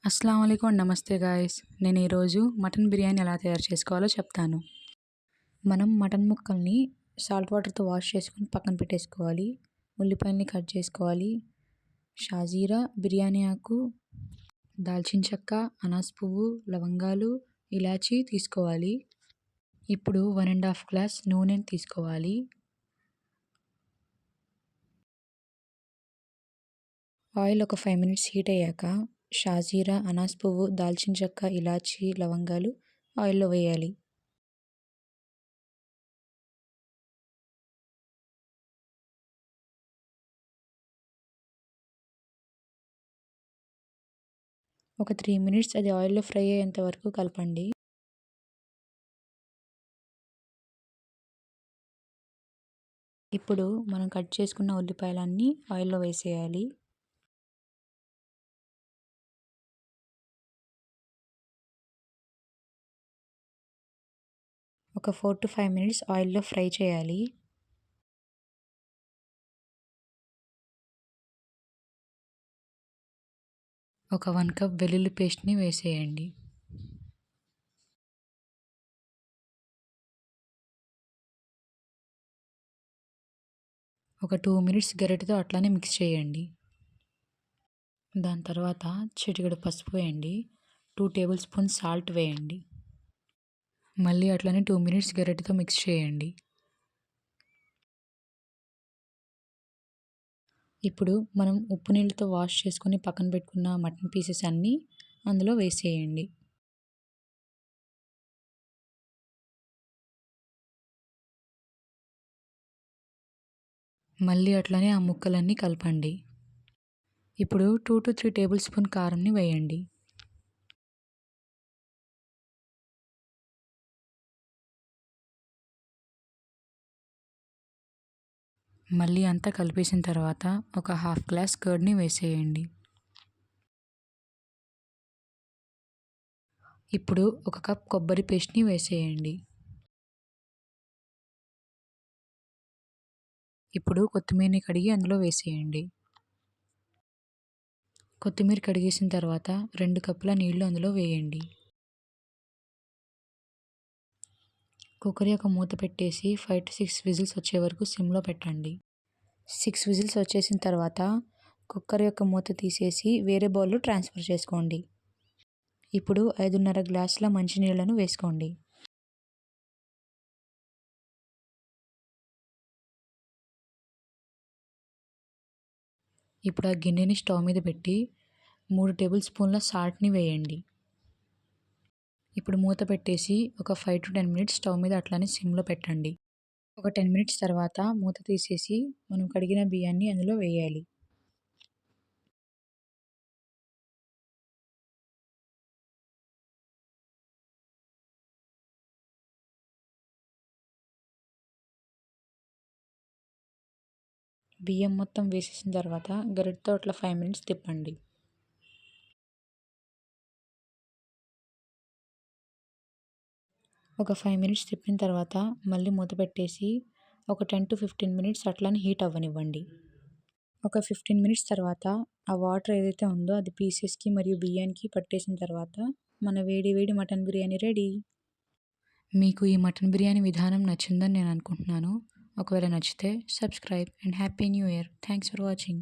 అస్సలాముఅలైకుం and నమస్తే guys. నేను ఈరోజు మటన్ బిర్యానీ ఎలా తయారు చేసుకోవాలో చెప్తాను. మనం మటన్ ముక్కల్ని సాల్ట్ వాటర్తో వాష్ చేసుకొని పక్కన పెట్టేసుకోవాలి. ఉల్లిపాయల్ని కట్ చేసుకోవాలి. షాజీరా, బిర్యానీ ఆకు, దాల్చిన చెక్క, అనాస్ పువ్వు, లవంగాలు, ఇలాచీ తీసుకోవాలి. ఇప్పుడు 1.5 గ్లాస్ నూనెని తీసుకోవాలి. ఆయిల్ ఒక 5 మినిట్స్ హీట్ అయ్యాక షాజీరా, అనాస్ పువ్వు, దాల్చిన చెక్క, ఇలాచీ, లవంగాలు ఆయిల్లో వేయాలి. ఒక 3 మినిట్స్ అది ఆయిల్లో ఫ్రై అయ్యేంత వరకు కలపండి. ఇప్పుడు మనం కట్ చేసుకున్న ఉల్లిపాయలన్నీ ఆయిల్లో వేసేయాలి. ఒక 4 to 5 మినిట్స్ ఆయిల్లో ఫ్రై చేయాలి. ఒక 1 కప్ వెల్లుల్లి పేస్ట్ని వేసేయండి. ఒక 2 మినిట్స్ గరిటెతో అట్లానే మిక్స్ చేయండి. దాని తర్వాత చిటికెడు పసుపు వేయండి. 2 టేబుల్ స్పూన్స్ సాల్ట్ వేయండి. మళ్ళీ అట్లనే 2 మినిట్స్ గరిటెతో మిక్స్ చేయండి. ఇప్పుడు మనం ఉప్పు నీళ్ళతో వాష్ చేసుకొని పక్కన పెట్టుకున్న మటన్ పీసెస్ అన్నీ అందులో వేసేయండి. మళ్ళీ అట్లనే ఆ ముక్కలన్నీ కలపండి. ఇప్పుడు 2 to 3 టేబుల్ స్పూన్ కారంని వేయండి. మళ్ళీ అంతా కలిపేసిన తర్వాత ఒక 1/2 గ్లాస్ కర్డ్ని వేసేయండి. ఇప్పుడు 1 కప్ కొబ్బరి పేస్ట్ని వేసేయండి. ఇప్పుడు కొత్తిమీరని కడిగి అందులో వేసేయండి. కొత్తిమీర కడిగేసిన తర్వాత 2 కప్పుల నీళ్లు అందులో వేయండి. కుక్కర్ యొక్క మూత పెట్టేసి 5 to 6 విజిల్స్ వచ్చే వరకు సిమ్లో పెట్టండి. 6 విజిల్స్ వచ్చేసిన తర్వాత కుక్కర్ యొక్క మూత తీసేసి వేరే బౌల్లో ట్రాన్స్ఫర్ చేసుకోండి. ఇప్పుడు 5.5 గ్లాసుల మంచినీళ్ళను వేసుకోండి. ఇప్పుడు ఆ గిన్నెని స్టవ్ మీద పెట్టి 3 టేబుల్ స్పూన్ల సాల్ట్ని వేయండి. ఇప్పుడు మూత పెట్టేసి ఒక 5 to 10 మినిట్స్ స్టవ్ మీద అట్లానే సిమ్లో పెట్టండి. ఒక 10 మినిట్స్ తర్వాత మూత తీసేసి మనం కడిగిన బియ్యాన్ని అందులో వేయాలి. బియ్యం మొత్తం వేసేసిన తర్వాత గరిటెతో అట్లా 5 మినిట్స్ తిప్పండి. ఒక 5 మినిట్స్ తిప్పిన తర్వాత మళ్ళీ మూత పెట్టేసి ఒక 10 to 15 మినిట్స్ అట్లానే హీట్ అవ్వనివ్వండి. ఒక 15 మినిట్స్ తర్వాత ఆ వాటర్ ఏదైతే ఉందో అది పీసెస్కి మరియు బియ్యానికి పట్టేసిన తర్వాత మన వేడి వేడి మటన్ బిర్యానీ రెడీ. మీకు ఈ మటన్ బిర్యానీ విధానం నచ్చిందని నేను అనుకుంటున్నాను. ఒకవేళ నచ్చితే subscribe and happy new year. Thanks for watching.